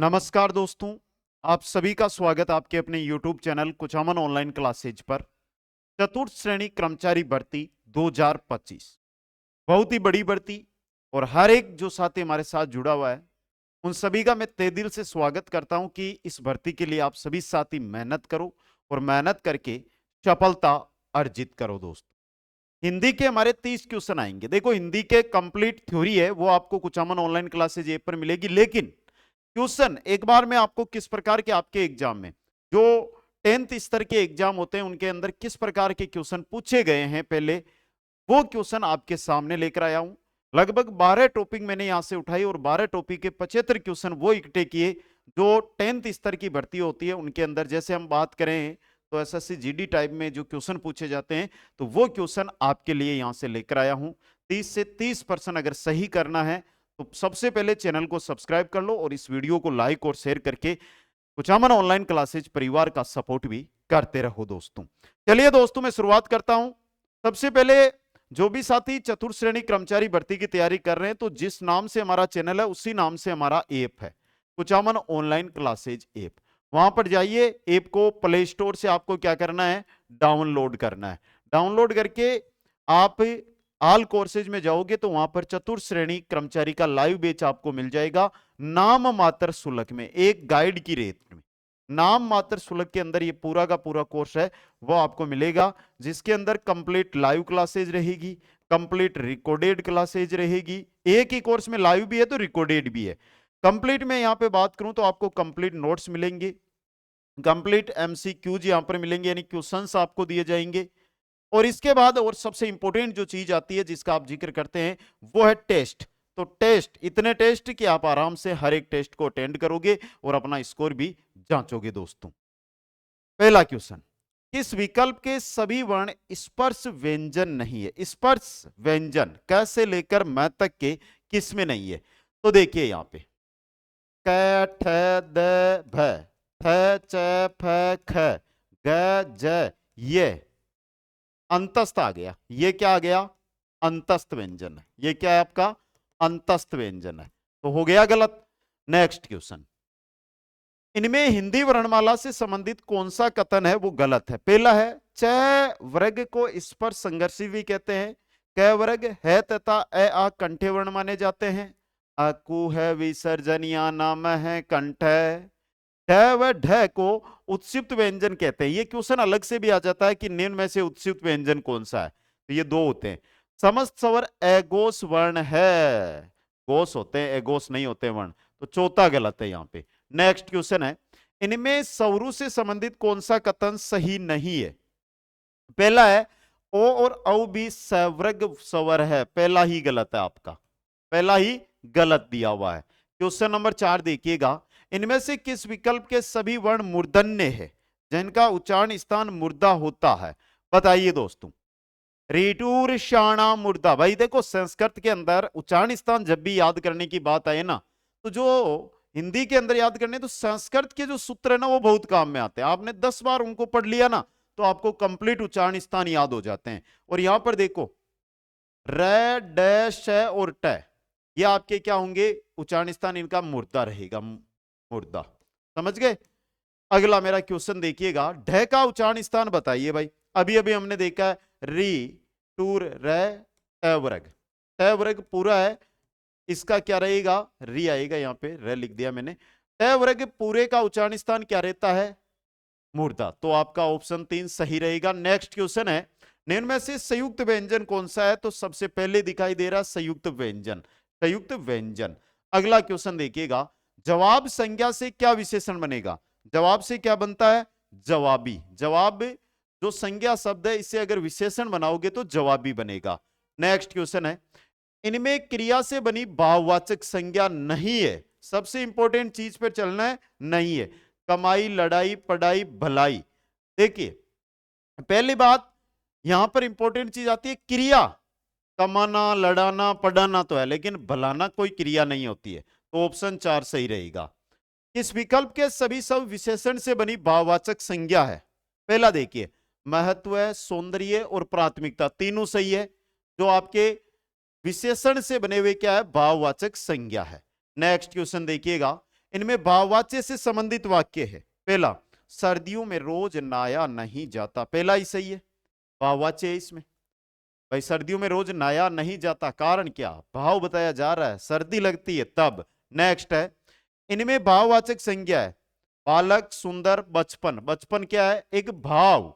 नमस्कार दोस्तों, आप सभी का स्वागत आपके अपने YouTube channel Kuchaman online classes पर। चतुर्थ श्रेणी कर्मचारी भर्ती 2025 बहुत ही बड़ी भर्ती और हर एक जो साथी हमारे साथ जुड़ा हुआ है उन सभी का मैं तहे दिल से स्वागत करता हूं कि इस भर्ती के लिए आप सभी साथी मेहनत करो और मेहनत करके सफलता अर्जित करो। दोस्तों, हिंदी के हमारे 30 क्वेश्चन आएंगे। देखो, हिंदी के कंप्लीट थ्योरी है वो आपको कुचामन ऑनलाइन क्लासेज ऐप पर मिलेगी, लेकिन क्वेश्चन एक बार में आपको किस प्रकार के आपके एग्जाम में जो 10th स्तर के एग्जाम होते हैं उनके अंदर किस प्रकार के क्वेश्चन पूछे गए हैं पहले वो क्वेश्चन आपके सामने लेकर आया हूं। लगभग 12 टॉपिक मैंने यहां से उठाई और 12 टॉपिक के 75 क्वेश्चन वो इकट्ठे किए जो 10th स्तर की भर्ती होती है उनके अंदर। जैसे हम बात करें तो एसएससी जीडी टाइप में जो क्वेश्चन पूछे जाते हैं तो वो क्वेश्चन आपके लिए यहां से लेकर आया हूं। 30 से 30% अगर सही करना है तो सबसे पहले चैनल को सब्सक्राइब कर लो और इस वीडियो को लाइक और शेयर करके कुचामन ऑनलाइन क्लासेज परिवार का सपोर्ट भी करते रहो। दोस्तों, चलिए दोस्तों मैं शुरुआत करता हूं। सबसे पहले जो भी साथी चतुर्थ श्रेणी कर्मचारी भर्ती की तैयारी कर रहे हैं तो जिस नाम से हमारा चैनल है उसी नाम से हमारा ऐप है कुचामन ऑनलाइन क्लासेज ऐप। वहां पर जाइए, ऐप को प्ले स्टोर से आपको क्या करना है, डाउनलोड करना है। डाउनलोड करके आप ऑल कोर्सेज में जाओगे तो वहां पर चतुर्थ श्रेणी कर्मचारी का लाइव बैच आपको मिल जाएगा नाम मात्र शुल्क में, एक गाइड की रेट में। नाम मात्र शुल्क के अंदर ये पूरा का पूरा कोर्स है वो आपको मिलेगा, जिसके अंदर कंप्लीट लाइव क्लासेज रहेगी, कंप्लीट रिकॉर्डेड क्लासेज रहेगी। एक ही कोर्स में लाइव भी है तो रिकॉर्डेड भी है। कंप्लीट में यहां पे बात करूं तो आपको कंप्लीट नोट्स मिलेंगे, कंप्लीट एमसीक्यूज यहां पर मिलेंगे, यानी क्वेश्चंस आपको दिए जाएंगे। और इसके बाद और सबसे इंपॉर्टेंट जो चीज आती है जिसका आप जिक्र करते हैं वो है टेस्ट। तो टेस्ट, इतने टेस्ट कि आप आराम से हर एक टेस्ट को अटेंड करोगे और अपना स्कोर भी जांचोगे। दोस्तों, पहला क्वेश्चन, किस विकल्प के सभी वर्ण स्पर्श व्यंजन नहीं है? स्पर्श व्यंजन क से लेकर म तक के किस में नहीं है? तो देखिए यहां पे क ठ द भ थ च फ ख ग ज ये अंतस्थ आ गया। ये क्या आ गया? अंतस्थ व्यंजन है। ये क्या है आपका? अंतस्थ व्यंजन है, तो हो गया गलत। नेक्स्ट क्वेश्चन, इनमें हिंदी वर्णमाला से संबंधित कौन सा कथन है वो गलत है? पहला है च वर्ग को स्पर्श संघर्षी भी कहते हैं, क वर्ग है तथा ए आ कंठे वर्ण माने जाते हैं, अकु है विसर्जन या नाम है कंठ, ढ व ढ को उत्सिप्त व्यंजन कहते हैं। ये क्वेश्चन अलग से भी आ जाता है कि निम्न में से उत्सिप्त व्यंजन कौन सा है, तो ये दो होते हैं। समस्त स्वर एगोस वर्ण है, गोस होते हैं, एगोस नहीं होते वर्ण, तो चौथा गलत है यहां पे। नेक्स्ट क्वेश्चन है, इनमें सवरु से संबंधित कौन सा कथन सही नहीं है? पहला है ओ और औ भी सवर्ग स्वर है, पहला ही गलत है आपका, पहला ही गलत दिया हुआ है। क्वेश्चन नंबर 4 देखिएगा, इनमें से किस विकल्प के सभी वर्ण मूर्धन्य है जिनका उच्चारण स्थान मुर्दा होता है? बताइए दोस्तों। रीटूर शाणा मुर्दा, भाई देखो संस्कृत के अंदर उच्चारण स्थान जब भी याद करने की बात आए ना तो जो हिंदी के अंदर याद करने तो संस्कृत के जो सूत्र है ना वो बहुत काम में आते हैं। आपने 10 बार उनको पढ़ लिया ना तो आपको कंप्लीट उच्चारण स्थान याद हो जाते हैं। और यहां पर देखो र डैश और ट ये आपके क्या होंगे? उच्चारण स्थान इनका मुर्दा रहेगा, मुर्दा। समझ गए? अगला मेरा क्वेश्चन देखिएगा, ढ का उच्चारण स्थान बताइए भाई। अभी अभी हमने देखा है री टूर रे वर्ग पूरा है, इसका क्या रहेगा? री आएगा, यहां पे रे लिख दिया मैंने। वर्ग पूरे का उच्चारण स्थान क्या रहता है? मुर्दा। तो आपका ऑप्शन 3 सही रहेगा। नेक्स्ट क्वेश्चन है, निम्न में से संयुक्त व्यंजन कौन सा है? तो सबसे पहले दिखाई दे रहा संयुक्त व्यंजन, संयुक्त व्यंजन। अगला क्वेश्चन देखिएगा, जवाब संज्ञा से क्या विशेषण बनेगा? जवाब से क्या बनता है? जवाबी। जवाब जो संज्ञा शब्द है इससे अगर विशेषण बनाओगे तो जवाबी बनेगा। नेक्स्ट क्वेश्चन है, इनमें क्रिया से बनी भाववाचक संज्ञा नहीं है। सबसे इंपॉर्टेंट चीज पर चलना है, नहीं है। कमाई, लड़ाई, पढ़ाई, भलाई। देखिए पहली बात यहां पर इंपॉर्टेंट चीज आती है क्रिया। कमाना, लड़ाना, पढ़ाना तो है लेकिन भलाना कोई क्रिया नहीं होती है, तो ऑप्शन 4 सही रहेगा। इस विकल्प के सभी सब विशेषण से बनी भाववाचक संज्ञा है। पहला देखिए महत्व, सौंदर्य और प्राथमिकता, तीनों सही है। जो आपके विशेषण से बने हुए क्या है? भाववाचक संज्ञा है। नेक्स्ट क्वेश्चन देखिएगा, इनमें भाववाच्य से संबंधित वाक्य है। पहला, सर्दियों में रोज नहाया नहीं जाता, पहला ही सही है, भाववाच्य है इसमें। भाई सर्दियों में रोज नहाया नहीं जाता, कारण क्या, भाव बताया जा रहा है, सर्दी लगती है तब। नेक्स्ट है, इनमें भाववाचक संज्ञा है, बालक, सुंदर, बचपन। बचपन क्या है, एक भाव,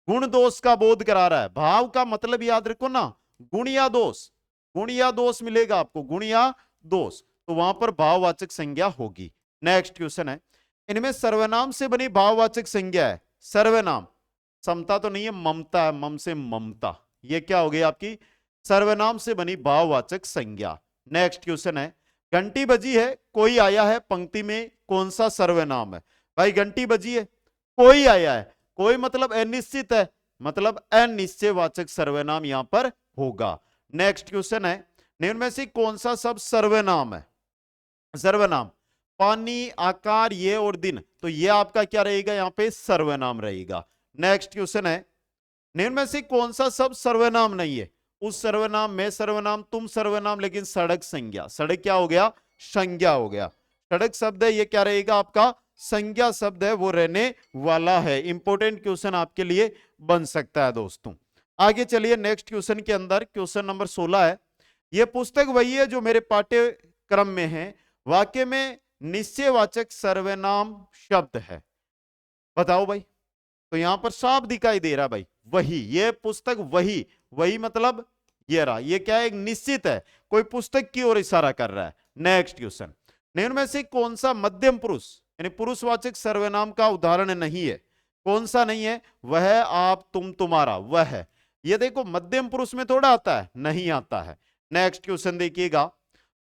गुण दोष का बोध करा रहा है। भाव का मतलब याद रखो ना, गुण या दोष, गुण या दोष मिलेगा आपको, गुण या दोष, तो वहां पर भाववाचक संज्ञा होगी। नेक्स्ट क्वेश्चन है, इनमें सर्वनाम से बनी भाववाचक संज्ञा है। सर्वनाम, समता तो नहीं है, ममता है, मम से ममता, ये क्या हो गई आपकी सर्वनाम से बनी भाववाचक संज्ञा। नेक्स्ट क्वेश्चन है, घंटी बजी है, कोई आया है पंक्ति में, कौन सा सर्वनाम है। भाई घंटी बजी है, कोई आया है, कोई मतलब अनिश्चित है, मतलब अनिश्चयवाचक सर्वनाम यहां पर होगा। नेक्स्ट क्वेश्चन है, निम्न में से कौन सा शब्द सर्वनाम है। सर्वनाम, पानी, आकार, ये और दिन, तो ये आपका क्या रहेगा, यहां पे सर्वनाम रहेगा। नेक्स्ट क्वेश्चन है, निम्न में से कौन सा शब्द सर्वनाम नहीं है। उस सर्वनाम, मैं सर्वनाम, तुम सर्वनाम, लेकिन सड़क संज्ञा। सड़क क्या हो गया, संज्ञा हो गया। सड़क शब्द है, ये क्या रहेगा आपका संज्ञा शब्द है, वो रहने वाला है। इंपॉर्टेंट क्वेश्चन आपके लिए बन सकता है दोस्तों। आगे चलिए नेक्स्ट क्वेश्चन के अंदर, क्वेश्चन नंबर 16 है, यह पुस्तक वही है जो मेरे पाठ्यक्रम में है, वाक्य में निश्चयवाचक सर्वनाम शब्द है, बताओ भाई। तो यहां पर साफ दिखाई दे रहा भाई, वही, ये पुस्तक वही, वही मतलब ये रहा, ये क्या है, एक निश्चित है, कोई पुस्तक की ओर इशारा कर रहा है। नेक्स्ट क्वेश्चन, निम्न में से कौन सा मध्यम पुरुष यानी पुरुषवाचक सर्वनाम का उदाहरण नहीं है। कौन सा नहीं है, वह, आप, तुम, तुम्हारा, वह है। ये देखो मध्यम पुरुष में थोड़ा आता है, नहीं आता है। नेक्स्ट क्वेश्चन देखिएगा,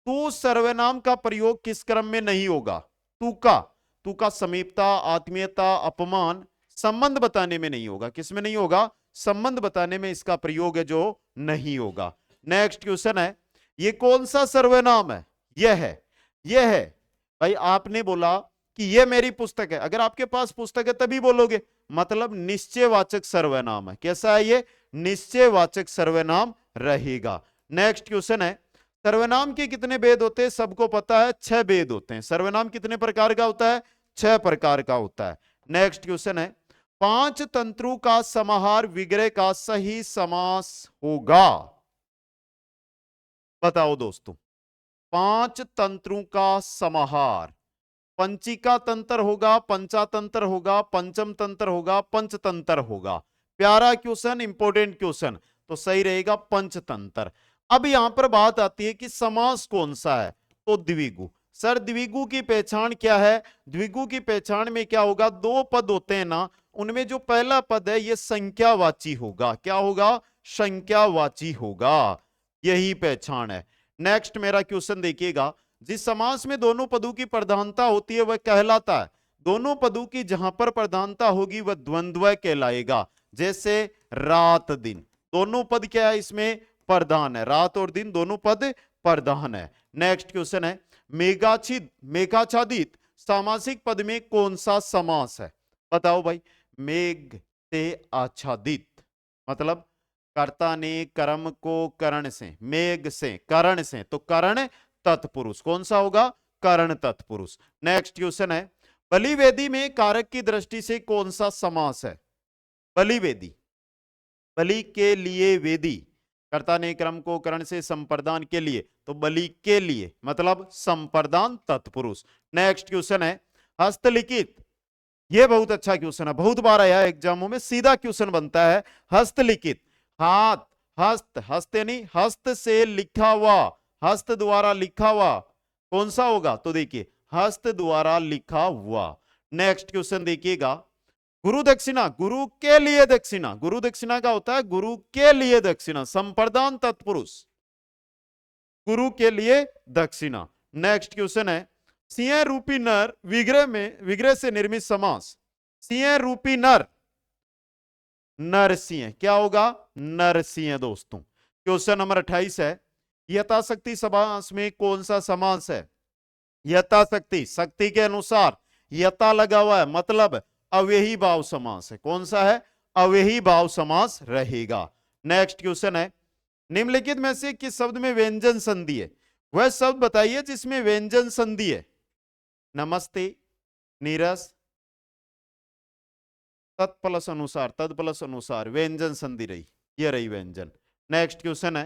तू सर्वनाम का प्रयोग किस क्रम में नहीं होगा। तू का समीपता, आत्मीयता, अपमान, संबंध बताने में नहीं होगा। किस में नहीं होगा, संबंध बताने में इसका प्रयोग है जो नहीं होगा। नेक्स्ट क्वेश्चन है, ये कौन सा सर्वनाम है, यह है। भाई आपने बोला कि यह मेरी पुस्तक है, अगर आपके पास पुस्तक है तभी बोलोगे, मतलब निश्चयवाचक सर्वनाम है। कैसा है, ये निश्चयवाचक सर्वनाम रहेगा। नेक्स्ट क्वेश्चन है, सर्वनाम के कितने भेद होते हैं, सबको पता है 6 भेद होते हैं। सर्वनाम कितने प्रकार का होता है, 6 प्रकार का होता है। नेक्स्ट क्वेश्चन है, 5 तंत्रु का समाहार विग्रह का सही समास होगा, बताओ दोस्तों। 5 तंत्रों का समाहार, पंचिका तंत्र होगा, पंचातंत्र होगा, पंचम तंत्र होगा, पंचतंत्र होगा। प्यारा क्वेश्चन, इंपॉर्टेंट क्वेश्चन, तो सही रहेगा पंचतंत्र। अब यहां पर बात आती है कि समास कौन सा है, तो द्विगु। सर द्विगु की पहचान क्या है, द्विगु की पहचान में क्या होगा, 2 पद होते हैं ना, उनमें जो पहला पद है ये संख्यावाची होगा। क्या होगा, संख्यावाची होगा, यही पहचान है। नेक्स्ट मेरा क्वेश्चन देखिएगा, जिस समास में दोनों पदों की प्रधानता होती है वह कहलाता है। दोनों पदों की जहां पर प्रधानता होगी वह द्वंद्व कहलाएगा। जैसे रात दिन, दोनों पद क्या है इसमें प्रधान है, रात और दिन दोनों पद प्रधान है। नेक्स्ट क्वेश्चन है, मेघाच्छादित सामासिक पद में कौन सा समास है, बताओ भाई। मेघ से आच्छादित, मतलब कर्ता ने कर्म को करण से, मेघ से, करण से, तो करण तत्पुरुष, कौन सा होगा, करण तत्पुरुष। नेक्स्ट क्वेश्चन है, बलिवेदी में कारक की दृष्टि से कौन सा समास है। बलिवेदी, बलि के लिए वेदी, कर्ता ने क्रम को करण से संप्रदान के लिए, तो बलि के लिए मतलब संप्रदान तत्पुरुष। नेक्स्ट क्वेश्चन है, हस्तलिखित, यह बहुत अच्छा क्वेश्चन है, बहुत बार आया एग्जामों में, सीधा क्वेश्चन बनता है। हस्तलिखित, हाथ, हस्त, हस्त यानी हस्त से लिखा हुआ, हस्त द्वारा लिखा हुआ, कौन सा होगा, तो देखिए हस्त द्वारा लिखा हुआ। नेक्स्ट क्वेश्चन देखिएगा, गुरु दक्षिणा, गुरु के लिए दक्षिणा, गुरु दक्षिणा का होता है गुरु के लिए दक्षिणा, संप्रदान तत्पुरुष, गुरु के लिए दक्षिणा। नेक्स्ट क्वेश्चन है, सिंह रूपी नर, विग्रह में, विग्रह से निर्मित समास, सिंह रूपी नर, नरसिंह, क्या होगा, नरसिंह दोस्तों। क्वेश्चन नंबर 28 है, यथाशक्ति समास में कौन सा समास है। यथाशक्ति, शक्ति के अनुसार, यथा लगा हुआ है, मतलब अव्ययी भाव समास है। कौन सा है, अव्ययी भाव समास रहेगा। नेक्स्ट क्वेश्चन है, निम्नलिखित में से किस शब्द में व्यंजन संधि है, वह शब्द बताइए जिसमें व्यंजन संधि है। नमस्ते, नीरस, तत् प्लस अनुसार, तद प्लस अनुसार, व्यंजन संधि रही, ये रही व्यंजन। नेक्स्ट क्वेश्चन है,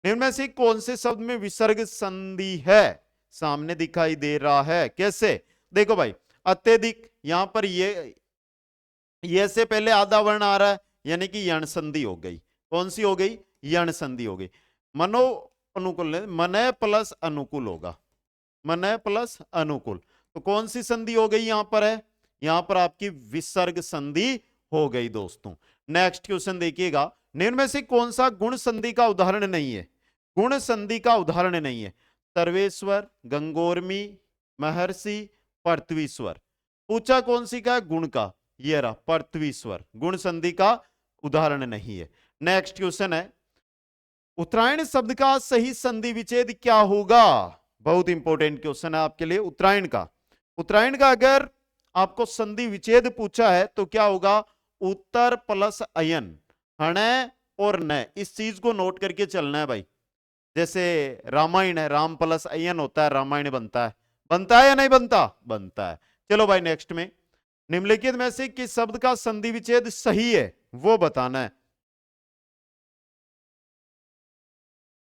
निम्न में से कौन से शब्द में विसर्ग संधि है? सामने दिखाई दे रहा है, कैसे? देखो भाई, अत्यधिक, यहां पर ये से पहले आधा वर्ण आ रहा है, यानी कि यण संधि हो गई। कौन सी हो गई? यण संधि हो गई। मनो अनुकूल, मनय प्लस अनुकूल होगा, मनय प्लस अनुकूल, तो कौन सी संधि हो गई यहां पर? है यहां पर आपकी विसर्ग संधि हो गई दोस्तों। नेक्स्ट क्वेश्चन देखिएगा, निम्न में से कौन सा गुण संधि का उदाहरण नहीं है? गुण संधि का उदाहरण नहीं है। सर्वेश्वर, गंगोर्मी, महर्षि, पृथ्वीश्वर। पूछा कौन सी का? गुण का, ये रहा पृथ्वीश्वर, गुण संधि का उदाहरण नहीं है। नेक्स्ट क्वेश्चन है, उत्तरायण शब्द का सही संधि विच्छेद क्या होगा? बहुत इंपॉर्टेंट क्वेश्चन है आपके लिए उत्तरायण का। उत्तरायण का अगर आपको संधि विच्छेद पूछा है तो क्या होगा? उत्तर प्लस अयन, हण और न, इस चीज को नोट करके चलना है भाई। जैसे रामायण है, राम प्लस अयन होता है, रामायण बनता है। बनता है या नहीं बनता? बनता है। चलो भाई नेक्स्ट में, निम्नलिखित में से किस शब्द का संधि विच्छेद सही है वो बताना है।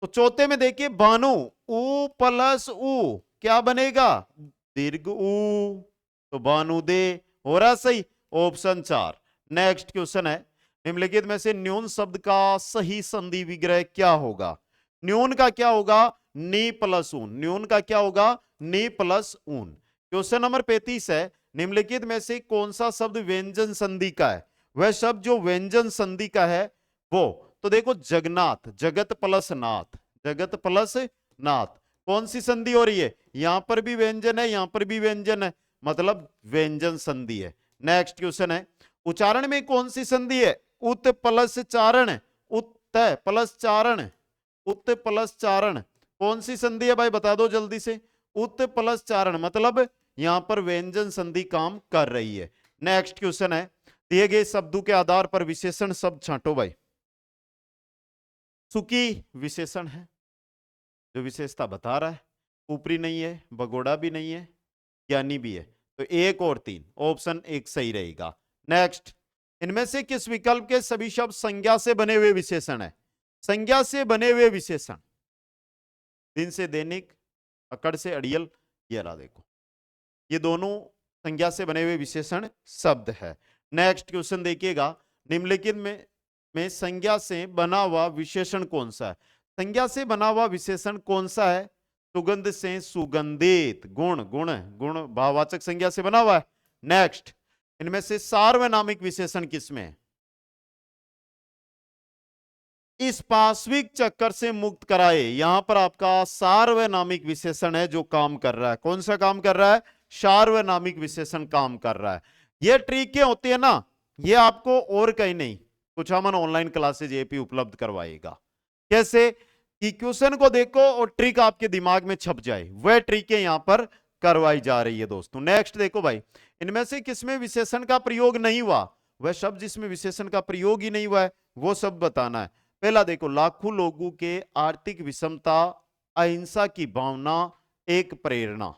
तो चौथे में देखिए, बानु, उ प्लस उ क्या बनेगा? दीर्घ उ, तो बानु दे हो रहा सही, ऑप्शन 4। नेक्स्ट क्वेश्चन है, निम्नलिखित में से न्यून शब्द का सही संधि विग्रह क्या होगा? न्यून का क्या होगा? नी प्लस ऊन, न्यून का क्या होगा? नी प्लस ऊन। क्वेश्चन नंबर 35 है, निम्नलिखित में से कौन सा शब्द व्यंजन संधि का है? वह शब्द जो व्यंजन संधि का है वो, तो देखो जगन्नाथ, जगत प्लस नाथ, जगत प्लस नाथ, कौन सी संधि हो रही है? यहां पर भी व्यंजन है, यहां पर भी व्यंजन है, मतलब व्यंजन संधि है। नेक्स्ट क्वेश्चन है, उच्चारण में कौन सी संधि है? उत प्लस चारण, उत्त प्लस चारण, उत प्लस चारण, कौन सी संधि है भाई बता दो जल्दी से? उत प्लस चारण, मतलब यहां पर व्यंजन संधि काम कर रही है। नेक्स्ट क्वेश्चन है, दिए गए शब्दों के आधार पर विशेषण शब्द छांटो भाई। सुकी विशेषण है, जो विशेषता बता रहा है, ऊपरी नहीं है, भगोड़ा भी नहीं है, ज्ञानी भी है, तो 1 और 3, ऑप्शन 1 सही रहेगा। नेक्स्ट, इनमें से किस विकल्प के सभी शब्द संज्ञा से बने हुए विशेषण है? संज्ञा से बने हुए विशेषण, दिन से दैनिक, अकड़ से अड़ियल, ये रहा देखो, ये दोनों संज्ञा से बने हुए विशेषण शब्द है। नेक्स्ट क्वेश्चन देखिएगा, निम्नलिखित में संज्ञा से बना हुआ विशेषण कौन सा है? संज्ञा से बना हुआ विशेषण कौन सा है? सुगंध से सुगंधित, गुण, गुण, गुण भाववाचक संज्ञा से बना हुआ है। नेक्स्ट, इनमें से सार्वनामिक विशेषण किसमें है? इस पाश्विक चक्कर से मुक्त कराए, यहां पर आपका सार्वनामिक विशेषण है जो काम कर रहा है। कौन सा काम कर रहा है? सार्वनामिक विशेषण काम कर रहा है। ये ट्रिकें होती है ना, ये आपको और कहीं नहीं, कुछामन ऑनलाइन क्लासेज एपी उपलब्ध करवाएगा। कैसे कि क्वेश्चन को देखो और ट्रिक आपके दिमाग में छप जाए, वह ट्रिकें यहां पर करवाई जा रही है दोस्तों। नेक्स्ट देखो भाई, इनमें से किसमें विशेषण का प्रयोग नहीं हुआ? वह शब्द जिसमें विशेषण का प्रयोग ही नहीं हुआ है वो शब्द बताना है। पहला देखो, लाखों लोगों के आर्थिक विषमता, अहिंसा की भावना, एक प्रेरणा,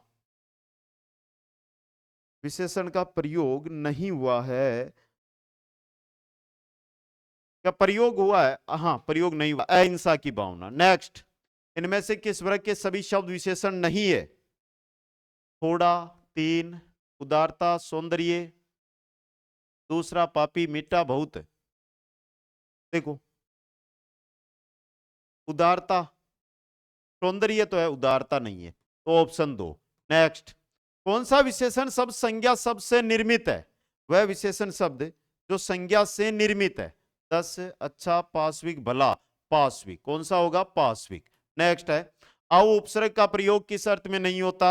विशेषण का प्रयोग नहीं हुआ है। क्या प्रयोग हुआ है? हाँ, प्रयोग नहीं हुआ, अहिंसा की भावना। नेक्स्ट, इनमें से किस वर्ग के सभी शब्द विशेषण नहीं है? थोड़ा, 3, उदारता, सौंदर्य, दूसरा पापी, मीठा, बहुत। देखो, उदारता, सौंदर्य तो है, उदारता नहीं है, तो ऑप्शन 2। नेक्स्ट, कौन सा विशेषण शब्द संज्ञा शब्द से निर्मित है? वह विशेषण शब्द जो संज्ञा से निर्मित है। 10, अच्छा, पाश्विक, भला, पाश्विक, कौन सा होगा? पाश्विक। नेक्स्ट है, औ उपसर्ग का प्रयोग किस अर्थ में नहीं होता?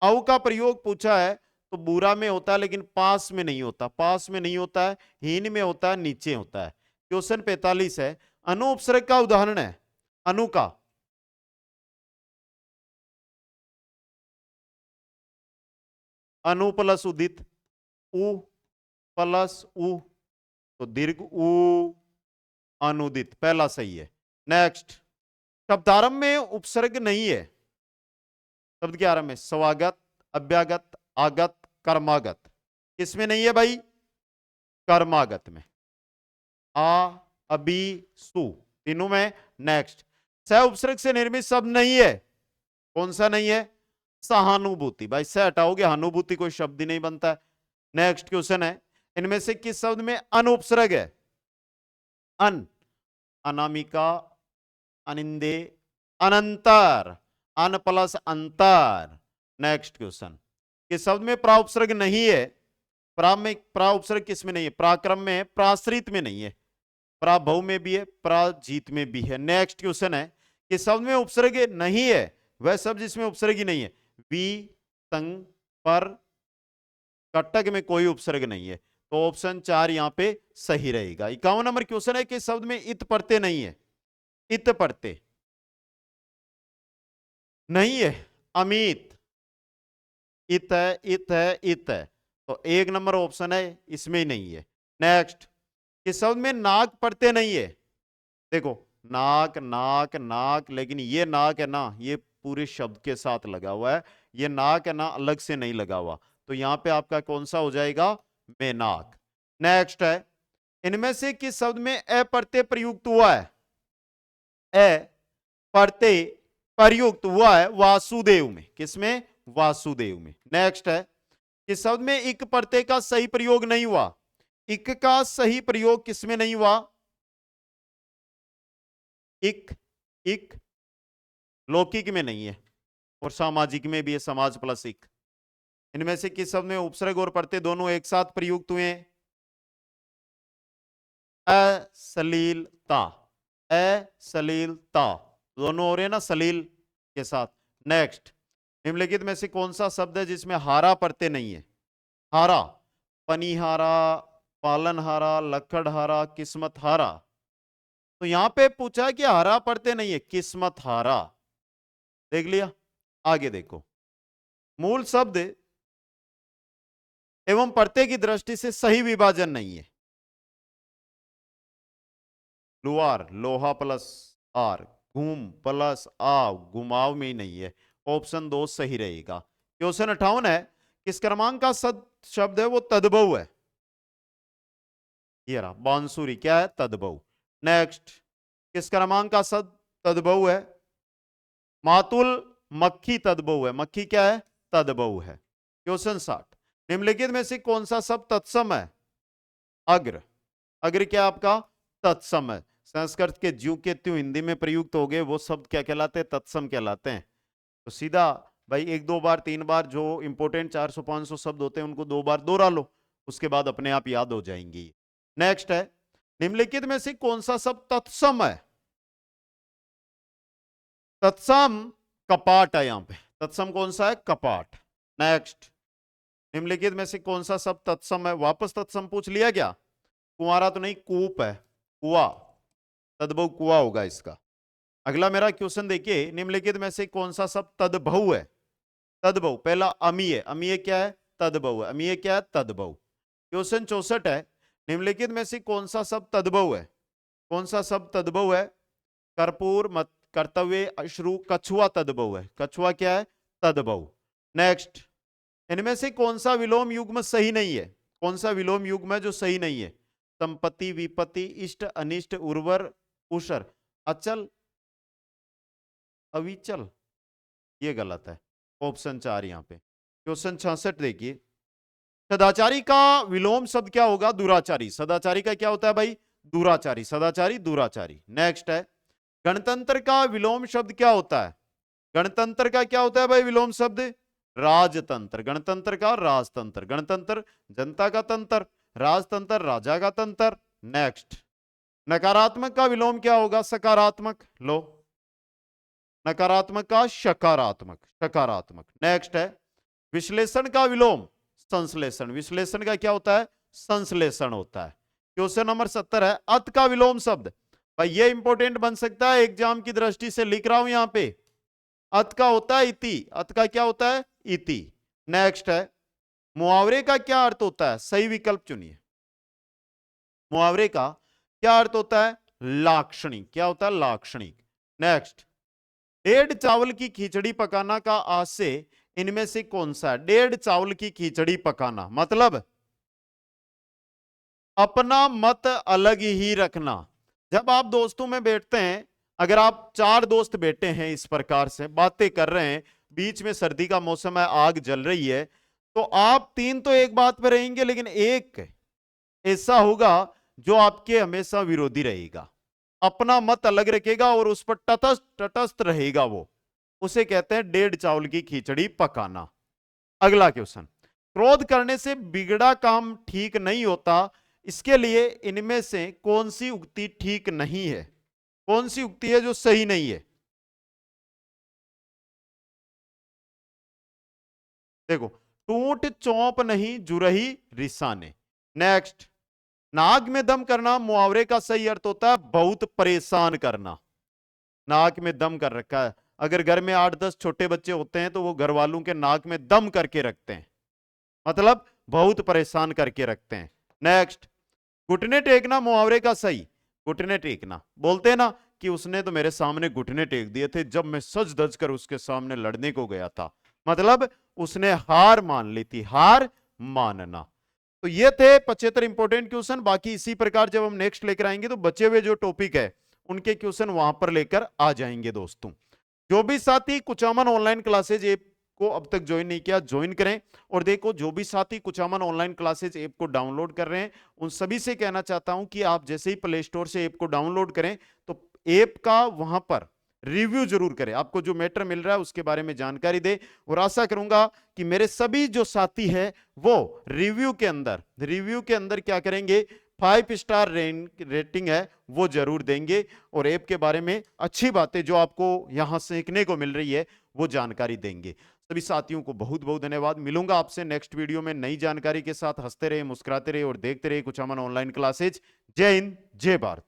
औ का प्रयोग पूछा है तो बुरा में होता है, लेकिन पास में नहीं होता, पास में नहीं होता है, हीन में होता है, नीचे होता है। क्वेश्चन 45 है, अनु उपसर्ग का उदाहरण है, अनु का, अनु प्लस उदित, उ प्लस उ, तो दीर्घ उ, अनुदित, पहला सही है। नेक्स्ट, शब्दारंभ में उपसर्ग नहीं है, शब्द के आरंभ में स्वागत, अव्यागत, आगत, कर्मागत। किसमें नहीं है भाई? कर्मागत में। आ, अभी, सु, तीनों में। नेक्स्ट, सह उपसर्ग से निर्मित शब्द नहीं है। कौन सा नहीं है? सहानुभूति। भाई सह हटाओगे, हानुभूति कोई शब्द ही नहीं बनता है। नेक्स्ट क्वेश्चन है, इनमें से किस शब्द में अन उपसर्ग है? अन, अनामिका, अनिंदे, अनंतर, अन प्लस अंतर। नेक्स्ट क्वेश्चन, किस शब्द में प्रा उपसर्ग नहीं है? प्रा उपसर्ग किस में नहीं है? पराक्रम में है, प्राश्रित में नहीं है। प्राभव में भी है, प्राजीत में भी है। नेक्स्ट क्वेश्चन है, किस शब्द में उपसर्ग नहीं है? वह शब्द जिसमें उपसर्ग ही नहीं है। वी, तंग, पर, कटक में कोई उपसर्ग नहीं है। तो ऑप्शन 4 यहां पे सही रहेगा। 51 नंबर क्वेश्चन है, किस शब्द में इत पढ़ते नहीं है? इत पढ़ते नहीं है। अमित, इत है, इत है, इत है। तो 1 नंबर ऑप्शन है, इसमें ही नहीं है। नेक्स्ट, किस शब्द में नाक पढ़ते नहीं है? देखो, नाक, नाक, नाक, लेकिन ये नाक है ना, ये पूरे शब्द के साथ लगा हुआ है। ये नाक है ना, अलग से नहीं लगा हुआ। तो यहां पे आपका कौन सा हो जाएगा? मेनाक। नेक्स्ट है, इनमें से किस शब्द में ए प्रत्यय प्रयुक्त हुआ है? ए प्रत्यय प्रयुक्त हुआ है वासुदेव में। किसमें? वासुदेव में। नेक्स्ट है, किस शब्द में इक प्रत्यय का सही प्रयोग नहीं हुआ? इक का सही प्रयोग किसमें नहीं हुआ? इक, इक लौकिक में नहीं है और सामाजिक में भी है, समाज प्लस इक। इनमें से किस शब्द में उपसर्ग और प्रत्यय दोनों एक साथ प्रयुक्त हुए हैं? अश्लीलता, अश्लीलता, दोनों हो रहे हैं ना सलील के साथ। नेक्स्ट, निम्नलिखित में से कौन सा शब्द है जिसमें हारा प्रत्यय नहीं है? हारा, पनिहारा, पालनहारा, लक्कड़हारा, किस्मत हारा। तो यहां पे पूछा कि हारा प्रत्यय नहीं है, किस्मत हारा। देख लिया। आगे देखो, मूल शब्द एवं प्रत्यय की दृष्टि से सही विभाजन नहीं है। लुआर, लोहा प्लस आर, घूम प्लस आ, घुमाव में ही नहीं है। ऑप्शन 2 सही रहेगा। क्वेश्चन 58 है, किस क्रमांक का शब्द है वो तद्भव है? ये रहा बांसुरी, क्या है? तद्भव। नेक्स्ट, किस क्रमांक का शब्द तद्भव है? मातुल, मक्खी तद्भव है। मक्खी क्या है? तद्भव है। क्वेश्चन 60, निम्नलिखित में से कौन सा शब्द तत्सम है? अग्र, अग्र क्या आपका? तत्सम है। संस्कृत के ज्यों के त्यों हिंदी में प्रयुक्त हो गए वो शब्द क्या कहलाते हैं? तत्सम कहलाते हैं। तो सीधा भाई 1-2 बार 3 बार जो इंपोर्टेंट 400-500 शब्द होते हैं उनको 2 बार दोहरा लो, उसके बाद अपने आप याद हो जाएंगी। नेक्स्ट है, निम्नलिखित में से कौन सा शब्द तत्सम है? तत्सम कपाट है यहां पे। तत्सम कौन सा है? कपाट। नेक्स्ट, निम्नलिखित में से कौन सा शब्द तत्सम है? वापस तत्सम पूछ लिया क्या? कुंवारा तो नहीं, कूप है, कुआ, तद्भव कुआ होगा इसका। अगला मेरा क्वेश्चन देखिए, निम्नलिखित में से कौन सा शब्द तद्भव है? तद्भव, पहला अमीय, अमीय क्या है? तद्भव है। अमीय क्या है? तद्भव। क्वेश्चन 64 है, निम्नलिखित में से कौन सा शब्द तद्भव है? कौन सा शब्द तद्भव है? कर्पूर, मत, कर्तव्य, अश्रु, कछुआ तद्भव है। कछुआ क्या है? तद्भव। नेक्स्ट, इनमें से कौन सा विलोम युग्म सही नहीं है? कौन सा विलोम युग्म है जो सही नहीं है? संपत्ति, विपत्ति, इष्ट, अनिष्ट, उर्वर, उषर, अचल, अविचल, ये गलत है। ऑप्शन 4 यहां पे। क्वेश्चन 66 देखिए, सदाचारी का विलोम शब्द क्या होगा? दुराचारी। सदाचारी का क्या होता है भाई? दुराचारी। सदाचारी, दुराचारी। नेक्स्ट है, गणतंत्र का विलोम शब्द क्या होता है? गणतंत्र का क्या होता है भाई विलोम शब्द? राजतंत्र। गणतंत्र का राजतंत्र। गणतंत्र जनता का तंत्र, राजतंत्र राजा का तंत्र। नेक्स्ट, नकारात्मक का विलोम क्या होगा? सकारात्मक। लो, नकारात्मक का सकारात्मक, सकारात्मक। नेक्स्ट है, विश्लेषण का विलोम संश्लेषण। विश्लेषण का क्या होता है? संश्लेषण होता है। क्वेश्चन नंबर 70 है, अत का विलोम शब्द। भाई ये इंपॉर्टेंट बन सकता है, एग्जाम की दृष्टि से लिख रहा हूं यहां पे। अत का होता है इति। अत का क्या होता है? इति। नेक्स्ट है, मुहावरे का क्या अर्थ होता है? सही विकल्प चुनिए। मुहावरे का क्या अर्थ होता है? लाक्षणिक। क्या होता है? लाक्षणिक। नेक्स्ट, 1.5 चावल की खिचड़ी पकाना का आज से इनमें से कौन सा है? 1.5 चावल की खिचड़ी पकाना, मतलब अपना मत अलग ही रखना। जब आप दोस्तों में बैठते हैं, अगर आप 4 दोस्त बैठे हैं, इस प्रकार से बातें कर रहे हैं, बीच में सर्दी का मौसम है, आग जल रही है, तो आप 3 तो एक बात पर रहेंगे, लेकिन एक ऐसा होगा जो आपके हमेशा विरोधी रहेगा, अपना मत अलग रखेगा और उस पर तटस्थ रहेगा, वो उसे कहते हैं 1.5 चावल की खिचड़ी पकाना। अगला क्वेश्चन, क्रोध करने से बिगड़ा काम ठीक नहीं होता, इसके लिए इनमें से कौन सी उक्ति ठीक नहीं है? कौन सी उक्ति है जो सही नहीं है? देखो, टूट चौंप नहीं जुरही रिसाने। नेक्स्ट, नाक में दम करना मुहावरे का सही अर्थ होता है बहुत परेशान करना। नाक में दम कर रखा है, अगर घर में 8-10 छोटे बच्चे होते हैं तो वो घर वालों के नाक में दम करके रखते हैं, मतलब बहुत परेशान करके रखते हैं। नेक्स्ट, घुटने टेकना मुहावरे का सही। घुटने टेकना, बोलते हैं ना कि उसने तो मेरे सामने घुटने टेक दिए थे जब मैं सज धज कर उसके सामने लड़ने को गया था, मतलब उसने हार मान ली थी, हार मानना। तो ये थे 75 इंपॉर्टेंट क्वेश्चन। बाकी इसी प्रकार जब हम नेक्स्ट लेकर आएंगे तो बचे हुए जो टॉपिक है उनके क्वेश्चन वहां पर लेकर आ जाएंगे। दोस्तों, जो भी साथी कुचामन ऑनलाइन क्लासेज ऐप को अब तक ज्वाइन नहीं किया, ज्वाइन करें। और देखो, जो भी साथी कुचामन ऑनलाइन क्लासेज ऐप को डाउनलोड कर रहे हैं उन सभी से कहना चाहता हूं कि आप जैसे ही प्ले स्टोर से ऐप को डाउनलोड करें तो ऐप का वहां पर रिव्यू जरूर करें, आपको जो मैटर मिल रहा है उसके बारे में जानकारी दे। और आशा करूंगा कि मेरे सभी जो साथी हैं वो रिव्यू के अंदर क्या करेंगे, 5 स्टार रेटिंग है वो जरूर देंगे और ऐप के बारे में अच्छी बातें जो आपको यहां सीखने को मिल रही है वो जानकारी देंगे। सभी साथियों को बहुत बहुत धन्यवाद। मिलूंगा आपसे नेक्स्ट वीडियो में नई जानकारी के साथ। हंसते रहे, मुस्कुराते रहे और देखते रहे कुचामन ऑनलाइन क्लासेज। जय हिंद, जय भारत।